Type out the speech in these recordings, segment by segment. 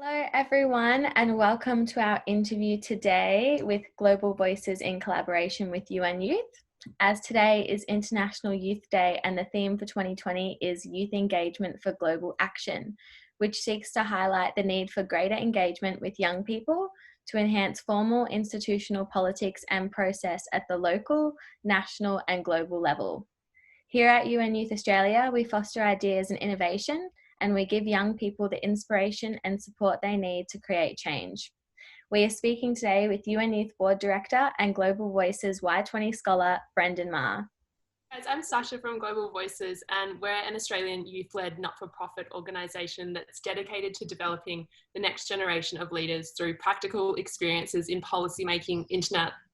Hello, everyone, and welcome to our interview today with Global Voices in collaboration with UN Youth. As today is International Youth Day, and the theme for 2020 is Youth Engagement for Global Action, which seeks to highlight the need for greater engagement with young people to enhance formal institutional politics and process at the local, national, and global level. Here at UN Youth Australia, we foster ideas and innovation, and we give young people the inspiration and support they need to create change. We are speaking today with UN Youth Board Director and Global Voices Y20 scholar, Brendan Ma. Guys, I'm Sasha from Global Voices, and we're an Australian youth-led not-for-profit organisation that's dedicated to developing the next generation of leaders through practical experiences in policymaking,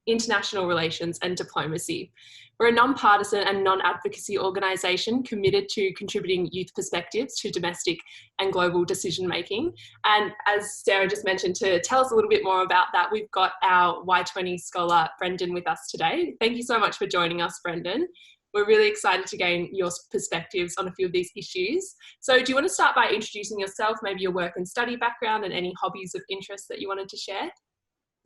international relations and diplomacy. We're a non-partisan and non-advocacy organisation committed to contributing youth perspectives to domestic and global decision-making. And as Sarah just mentioned, to tell us a little bit more about that, we've got our Y20 scholar, Brendan, with us today. Thank you so much for joining us, Brendan. We're really excited to gain your perspectives on a few of these issues. So do you want to start by introducing yourself, maybe your work and study background and any hobbies of interest that you wanted to share?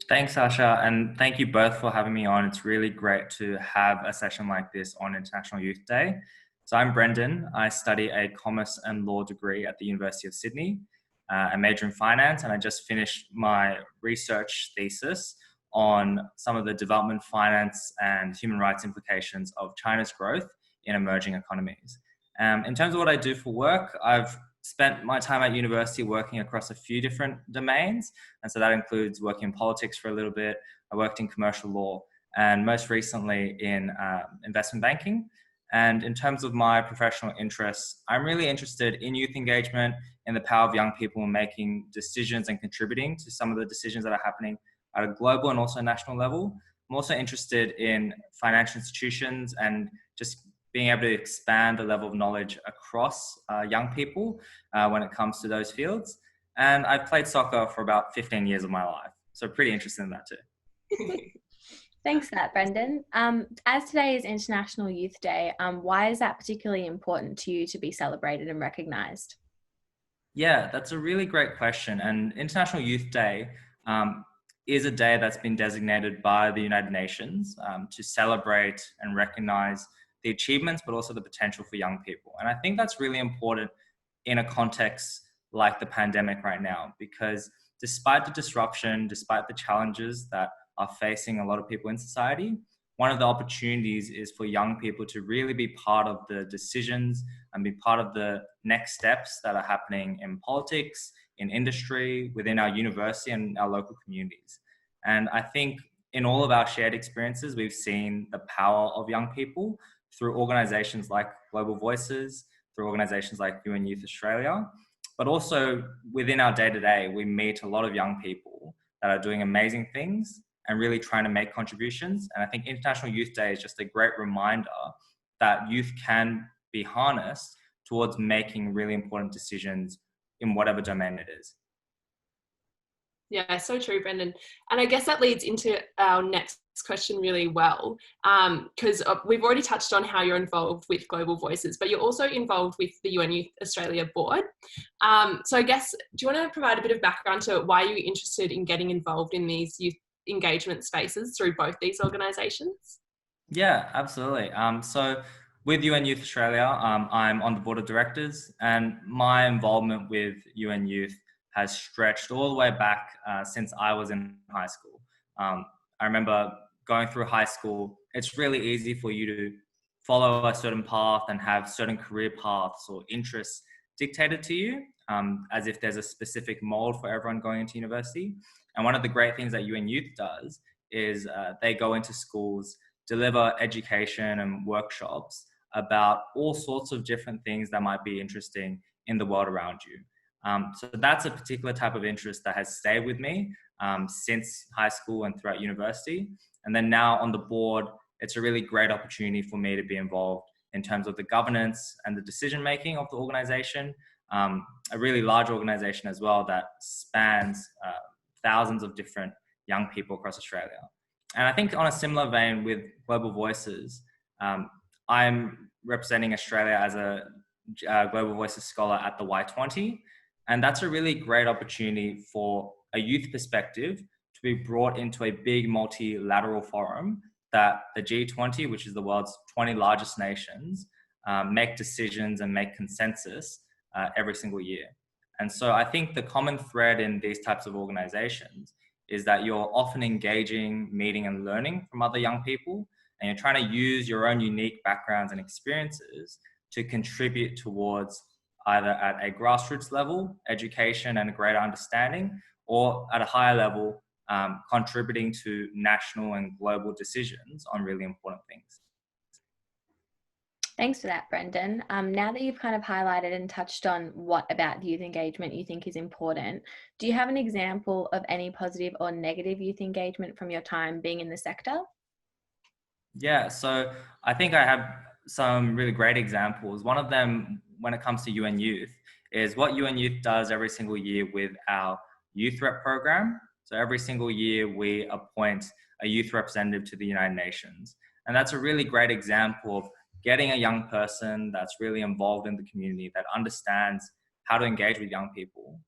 Thanks, Sasha, and thank you both for having me on. It's really great to have a session like this on International Youth Day. So I'm Brendan. I study a commerce and law degree at the University of Sydney. I major in finance, and I just finished my research thesis on some of the development finance and human rights implications of China's growth in emerging economies. In terms of what I do for work, I've spent my time at university working across a few different domains. And so that includes working in politics for a little bit. I worked in commercial law and most recently in investment banking. And in terms of my professional interests, I'm really interested in youth engagement, in the power of young people in making decisions and contributing to some of the decisions that are happening at a global and also national level. I'm also interested in financial institutions and just being able to expand the level of knowledge across young people when it comes to those fields. And I've played soccer for about 15 years of my life. So pretty interested in that too. Thanks for that, Brendan. As today is International Youth Day, why is that particularly important to you to be celebrated and recognised? Yeah, that's a really great question. And International Youth Day is a day that's been designated by the United Nations to celebrate and recognise the achievements, but also the potential for young people. And I think that's really important in a context like the pandemic right now, because despite the disruption, despite the challenges that are facing a lot of people in society, one of the opportunities is for young people to really be part of the decisions and be part of the next steps that are happening in politics, in industry, within our university and our local communities. And I think in all of our shared experiences, we've seen the power of young people through organizations like Global Voices, through organizations like UN Youth Australia, but also within our day-to-day, we meet a lot of young people that are doing amazing things and really trying to make contributions. And I think International Youth Day is just a great reminder that youth can be harnessed towards making really important decisions in whatever domain it is. Yeah, so true, Brendan. And I guess that leads into our next question really well, because we've already touched on how you're involved with Global Voices, but you're also involved with the UN Youth Australia board. So I guess, do you want to provide a bit of background to why you're interested in getting involved in these youth engagement spaces through both these organisations? Yeah, absolutely. So with UN Youth Australia, I'm on the board of directors, and my involvement with UN Youth has stretched all the way back since I was in high school. I remember going through high school, it's really easy for you to follow a certain path and have certain career paths or interests dictated to you, as if there's a specific mold for everyone going into university. And one of the great things that UN Youth does is they go into schools, deliver education and workshops about all sorts of different things that might be interesting in the world around you. So that's a particular type of interest that has stayed with me since high school and throughout university. And then now on the board, it's a really great opportunity for me to be involved in terms of the governance and the decision-making of the organization, a really large organization as well that spans thousands of different young people across Australia. And I think on a similar vein with Global Voices, I'm representing Australia as a Global Voices scholar at the Y20. And that's a really great opportunity for a youth perspective to be brought into a big multilateral forum that the G20, which is the world's 20 largest nations, make decisions and make consensus every single year. And so I think the common thread in these types of organizations is that you're often engaging, meeting, and learning from other young people, and you're trying to use your own unique backgrounds and experiences to contribute towards either at a grassroots level, education and a greater understanding, or at a higher level, contributing to national and global decisions on really important things. Thanks for that, Brendan. Now that you've kind of highlighted and touched on what about youth engagement you think is important, do you have an example of any positive or negative youth engagement from your time being in the sector? Yeah, so I think I have some really great examples. One of them, when it comes to UN Youth, is what UN Youth does every single year with our youth rep program. So every single year we appoint a youth representative to the United Nations. And that's a really great example of getting a young person that's really involved in the community, that understands how to engage with young people.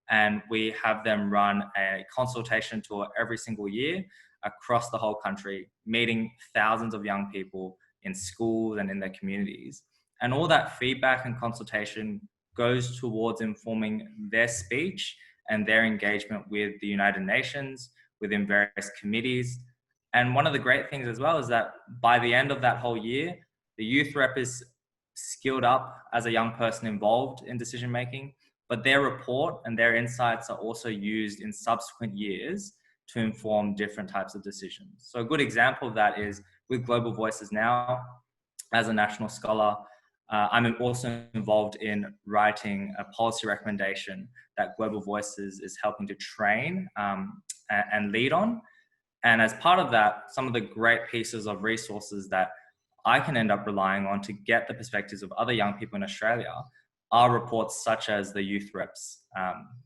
And we have them run a consultation tour every single year across the whole country, meeting thousands of young people in schools and in their communities. And all that feedback and consultation goes towards informing their speech and their engagement with the United Nations, within various committees. And one of the great things as well is that by the end of that whole year, the youth rep is skilled up as a young person involved in decision making, but their report and their insights are also used in subsequent years to inform different types of decisions. So a good example of that is with Global Voices now, as a national scholar, I'm also involved in writing a policy recommendation that Global Voices is helping to train and lead on. And as part of that, some of the great pieces of resources that I can end up relying on to get the perspectives of other young people in Australia are reports such as the Youth Reps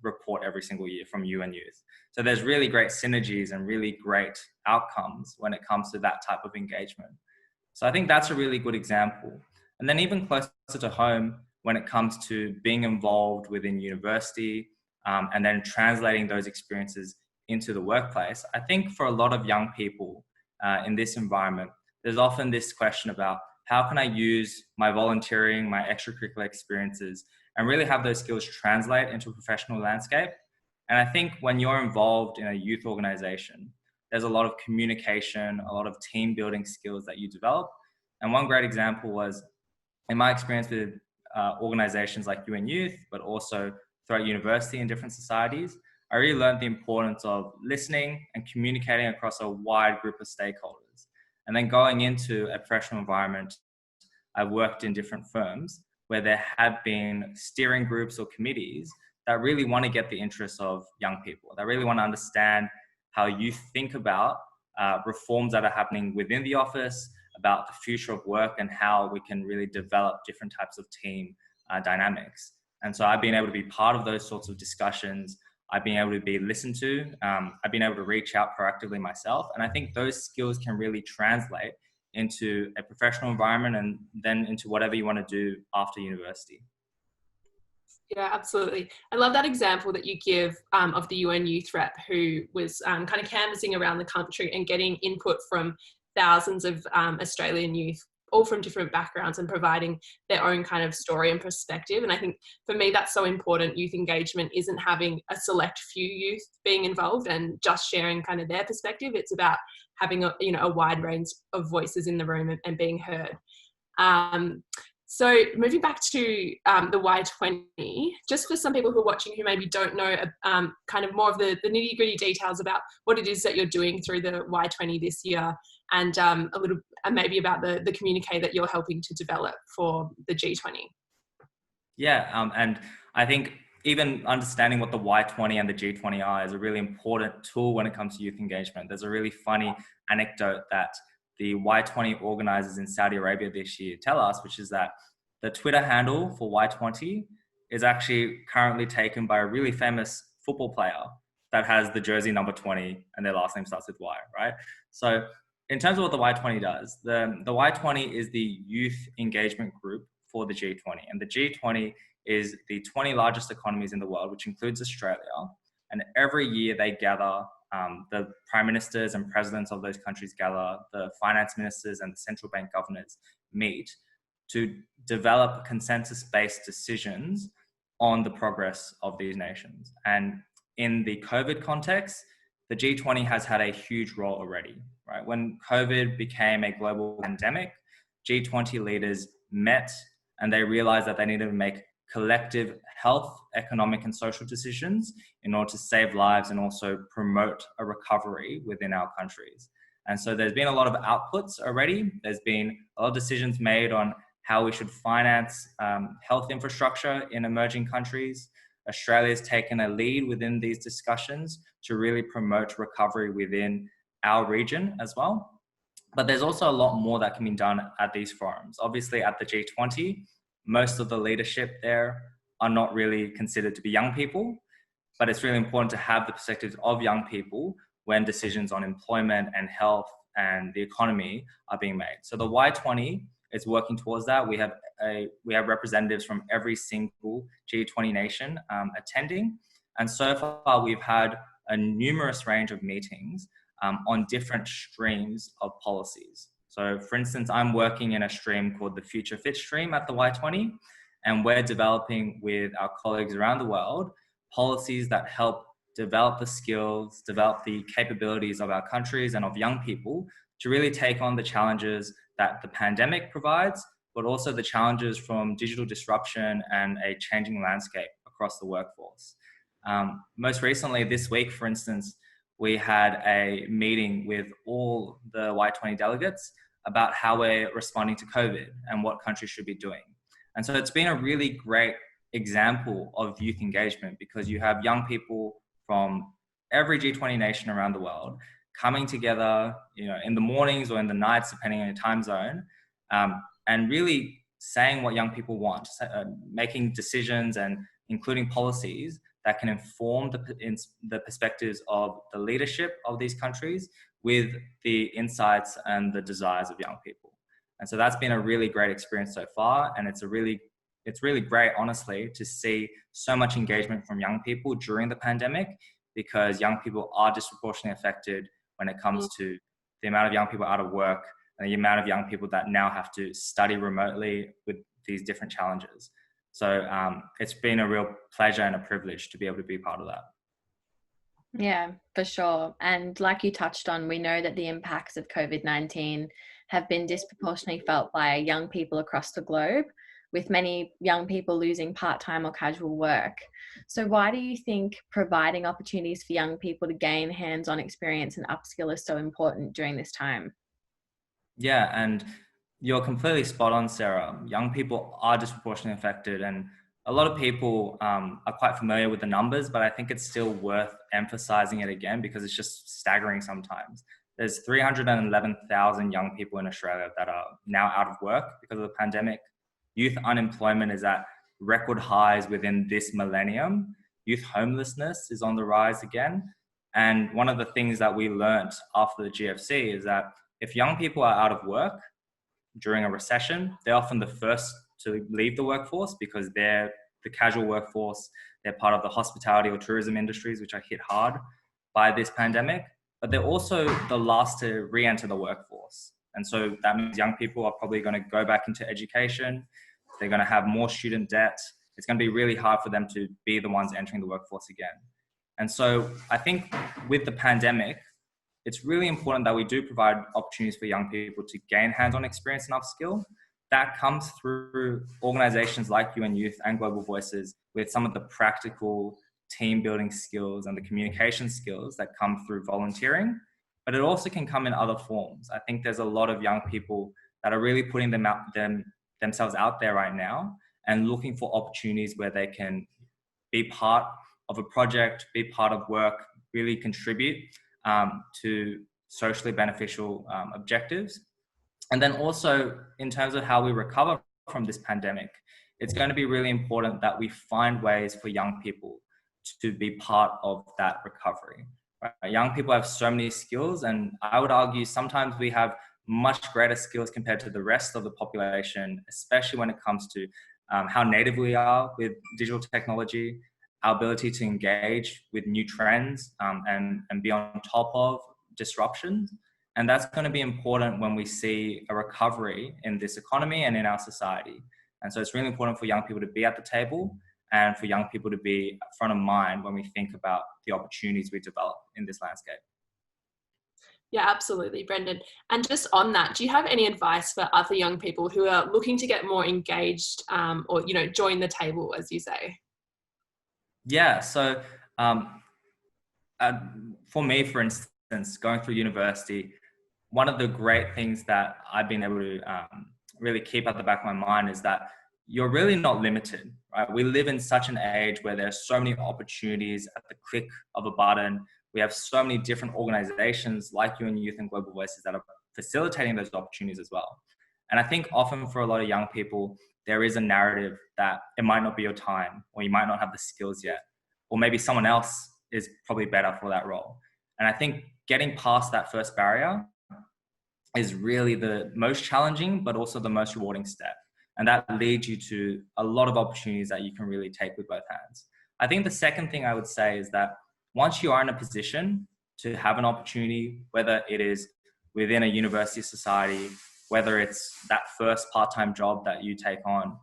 report every single year from UN Youth. So there's really great synergies and really great outcomes when it comes to that type of engagement. So I think that's a really good example. And then even closer to home, when it comes to being involved within university and then translating those experiences into the workplace, I think for a lot of young people in this environment, there's often this question about how can I use my volunteering, my extracurricular experiences, and really have those skills translate into a professional landscape. And I think when you're involved in a youth organization, there's a lot of communication, a lot of team building skills that you develop. And one great example was in my experience with organizations like UN Youth, but also throughout university and different societies, I really learned the importance of listening and communicating across a wide group of stakeholders. And then going into a professional environment, I've worked in different firms where there have been steering groups or committees that really want to get the interests of young people. They really want to understand how you think about reforms that are happening within the office, about the future of work and how we can really develop different types of team dynamics. And so I've been able to be part of those sorts of discussions. I've been able to be listened to. I've been able to reach out proactively myself. And I think those skills can really translate into a professional environment and then into whatever you want to do after university. Yeah, absolutely. I love that example that you give of the UN Youth Rep who was kind of canvassing around the country and getting input from thousands of Australian youth, all from different backgrounds, and providing their own kind of story and perspective. And I think for me, that's so important. Youth engagement isn't having a select few youth being involved and just sharing kind of their perspective. It's about having a wide range of voices in the room and being heard. So moving back to the Y20, just for some people who are watching who maybe don't know kind of more of the nitty gritty details about what it is that you're doing through the Y20 this year, and a little maybe about the communique that you're helping to develop for the G20. Yeah, and I think even understanding what the Y20 and the G20 are is a really important tool when it comes to youth engagement. There's a really funny anecdote that the Y20 organizers in Saudi Arabia this year tell us, which is that the Twitter handle for Y20 is actually currently taken by a really famous football player that has the jersey number 20 and their last name starts with Y, right? So in terms of what the Y20 does, the Y20 is the youth engagement group for the G20. And the G20 is the 20 largest economies in the world, which includes Australia. And every year they gather, the prime ministers and presidents of those countries gather, the finance ministers and the central bank governors meet to develop consensus-based decisions on the progress of these nations. And in the COVID context, the G20 has had a huge role already, right? When COVID became a global pandemic, G20 leaders met and they realized that they needed to make collective health, economic and social decisions in order to save lives and also promote a recovery within our countries. And so there's been a lot of outputs already. There's been a lot of decisions made on how we should finance health infrastructure in emerging countries. Australia's taken a lead within these discussions to really promote recovery within our region as well. But there's also a lot more that can be done at these forums. Obviously at the G20, most of the leadership there are not really considered to be young people, but it's really important to have the perspectives of young people when decisions on employment and health and the economy are being made. So the Y20 is working towards that. We have representatives from every single G20 nation attending. And so far we've had a numerous range of meetings on different streams of policies. So for instance, I'm working in a stream called the Future Fit stream at the Y20, and we're developing with our colleagues around the world policies that help develop the skills, develop the capabilities of our countries and of young people to really take on the challenges that the pandemic provides, but also the challenges from digital disruption and a changing landscape across the workforce. Most recently this week, for instance, we had a meeting with all the Y20 delegates about how we're responding to COVID and what countries should be doing. And so it's been a really great example of youth engagement because you have young people from every G20 nation around the world coming together, in the mornings or in the nights, depending on your time zone, and really saying what young people want, making decisions and including policies that can inform the perspectives of the leadership of these countries with the insights and the desires of young people. And so that's been a really great experience so far. And it's really great, honestly, to see so much engagement from young people during the pandemic, because young people are disproportionately affected when it comes to the amount of young people out of work and the amount of young people that now have to study remotely with these different challenges. So it's been a real pleasure and a privilege to be able to be part of that. Yeah, for sure. And like you touched on, we know that the impacts of COVID-19 have been disproportionately felt by young people across the globe, with many young people losing part-time or casual work. So why do you think providing opportunities for young people to gain hands-on experience and upskill is so important during this time? Yeah, and you're completely spot on, Sarah. Young people are disproportionately affected, and a lot of people are quite familiar with the numbers, but I think it's still worth emphasizing it again because it's just staggering sometimes. There's 311,000 young people in Australia that are now out of work because of the pandemic. Youth unemployment is at record highs within this millennium. Youth homelessness is on the rise again. And one of the things that we learned after the GFC is that if young people are out of work during a recession, they're often the first to leave the workforce because they're the casual workforce. They're part of the hospitality or tourism industries, which are hit hard by this pandemic, but they're also the last to re-enter the workforce. And so that means young people are probably going to go back into education. They're going to have more student debt. It's going to be really hard for them to be the ones entering the workforce again. And so I think with the pandemic, it's really important that we do provide opportunities for young people to gain hands-on experience and upskill. That comes through organizations like UN Youth and Global Voices with some of the practical team building skills and the communication skills that come through volunteering, but it also can come in other forms. I think there's a lot of young people that are really putting themselves out there right now and looking for opportunities where they can be part of a project, be part of work, really contribute to socially beneficial objectives. And then also in terms of how we recover from this pandemic, it's going to be really important that we find ways for young people to be part of that recovery. Right? Young people have so many skills, and I would argue sometimes we have much greater skills compared to the rest of the population, especially when it comes to how native we are with digital technology, our ability to engage with new trends, and be on top of disruptions. And that's going to be important when we see a recovery in this economy and in our society. And so it's really important for young people to be at the table and for young people to be front of mind when we think about the opportunities we develop in this landscape. Yeah, absolutely, Brendan. And just on that, do you have any advice for other young people who are looking to get more engaged, or, you know, join the table, as you say? Yeah, so for me, for instance, going through university, one of the great things that I've been able to really keep at the back of my mind is that you're really not limited, right? We live in such an age where there's so many opportunities at the click of a button. We have so many different organizations like UN Youth and Global Voices that are facilitating those opportunities as well. And I think often for a lot of young people, there is a narrative that it might not be your time, or you might not have the skills yet, or maybe someone else is probably better for that role. And I think getting past that first barrier is really the most challenging, but also the most rewarding step. And that leads you to a lot of opportunities that you can really take with both hands. I think the second thing I would say is that once you are in a position to have an opportunity, whether it is within a university society, whether it's that first part-time job that you take on,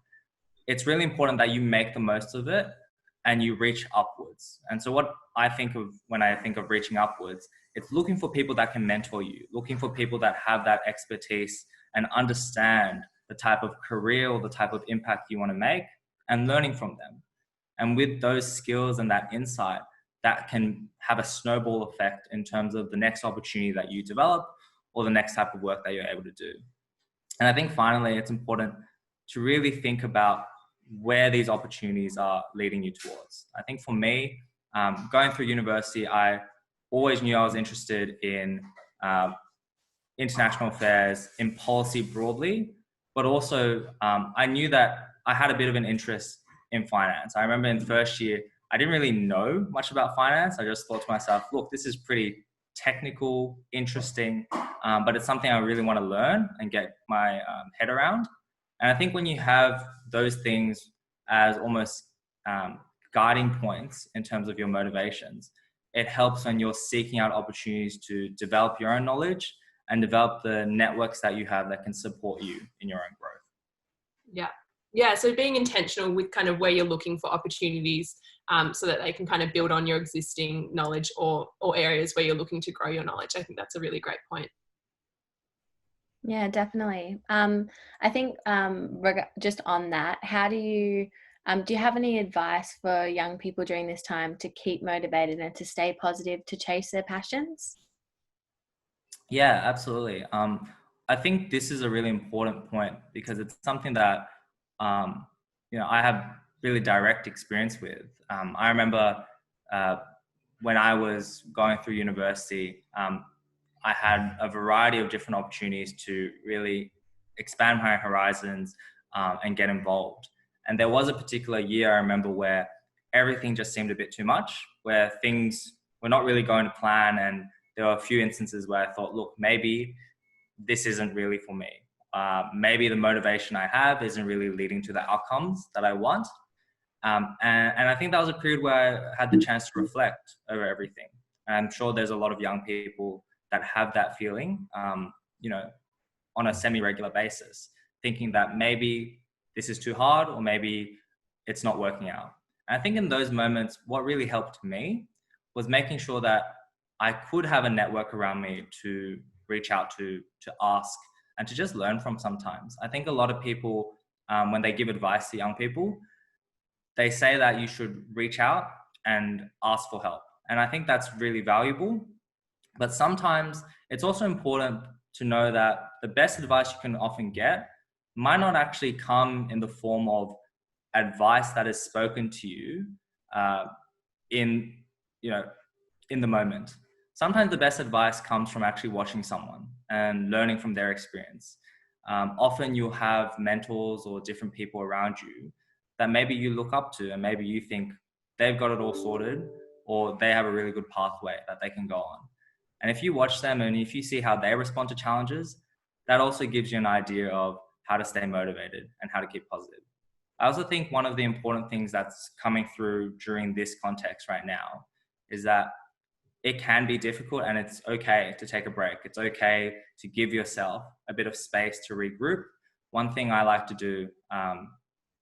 it's really important that you make the most of it and you reach upwards. And so what I think of when I think of reaching upwards, it's looking for people that can mentor you, looking for people that have that expertise and understand the type of career or the type of impact you want to make, and learning from them. And with those skills and that insight, that can have a snowball effect in terms of the next opportunity that you develop or the next type of work that you're able to do. And I think finally, it's important to really think about where these opportunities are leading you towards. I think for me, going through university, I always knew I was interested in international affairs, in policy broadly, but also I knew that I had a bit of an interest in finance. I remember in first year, I didn't really know much about finance. I just thought to myself, look, this is pretty technical, interesting, but it's something I really want to learn and get my head around. And I think when you have those things as almost guiding points in terms of your motivations, it helps when you're seeking out opportunities to develop your own knowledge and develop the networks that you have that can support you in your own growth. Yeah. Yeah. So being intentional with kind of where you're looking for opportunities, so that they can kind of build on your existing knowledge or areas where you're looking to grow your knowledge. I think that's a really great point. Yeah, definitely. I think just on that, how do you have any advice for young people during this time to keep motivated and to stay positive, to chase their passions? Yeah, absolutely. I think this is a really important point because it's something that I have really direct experience with. I remember when I was going through university, I had a variety of different opportunities to really expand my horizons and get involved. And there was a particular year I remember where everything just seemed a bit too much, where things were not really going to plan. And there were a few instances where I thought, look, maybe this isn't really for me. Maybe the motivation I have isn't really leading to the outcomes that I want. And I think that was a period where I had the chance to reflect over everything. And I'm sure there's a lot of young people that have that feeling, on a semi-regular basis, thinking that maybe this is too hard or maybe it's not working out. And I think in those moments, what really helped me was making sure that I could have a network around me to reach out to ask, and to just learn from sometimes. I think a lot of people, when they give advice to young people, they say that you should reach out and ask for help. And I think that's really valuable. But sometimes it's also important to know that the best advice you can often get might not actually come in the form of advice that is spoken to you in the moment. Sometimes the best advice comes from actually watching someone and learning from their experience. Often you'll have mentors or different people around you that maybe you look up to and maybe you think they've got it all sorted or they have a really good pathway that they can go on. And if you watch them and if you see how they respond to challenges, that also gives you an idea of how to stay motivated and how to keep positive. I also think one of the important things that's coming through during this context right now is that it can be difficult, and it's okay to take a break. It's okay to give yourself a bit of space to regroup. One thing I like to do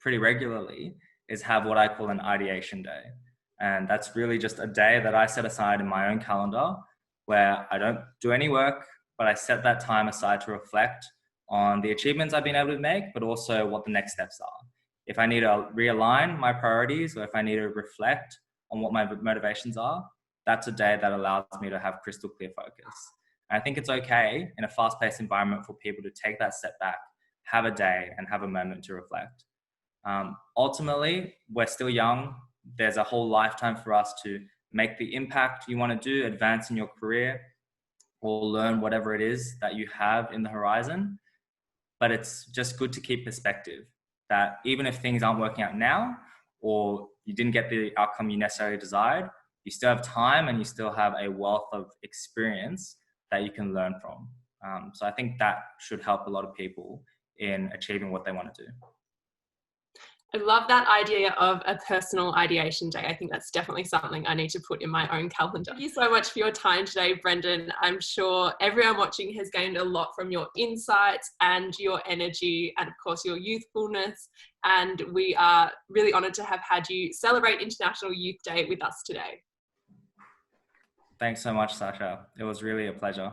pretty regularly is have what I call an ideation day. And that's really just a day that I set aside in my own calendar where I don't do any work, but I set that time aside to reflect on the achievements I've been able to make, but also what the next steps are. If I need to realign my priorities, or if I need to reflect on what my motivations are, that's a day that allows me to have crystal clear focus. And I think it's okay in a fast-paced environment for people to take that step back, have a day, and have a moment to reflect. Ultimately, we're still young. There's a whole lifetime for us to make the impact you want to do, advance in your career, or learn whatever it is that you have in the horizon. But it's just good to keep perspective that even if things aren't working out now, or you didn't get the outcome you necessarily desired, you still have time and you still have a wealth of experience that you can learn from. So I think that should help a lot of people in achieving what they want to do. I love that idea of a personal ideation day. I think that's definitely something I need to put in my own calendar. Thank you so much for your time today, Brendan. I'm sure everyone watching has gained a lot from your insights and your energy, and of course your youthfulness. And we are really honoured to have had you celebrate International Youth Day with us today. Thanks so much, Sasha. It was really a pleasure.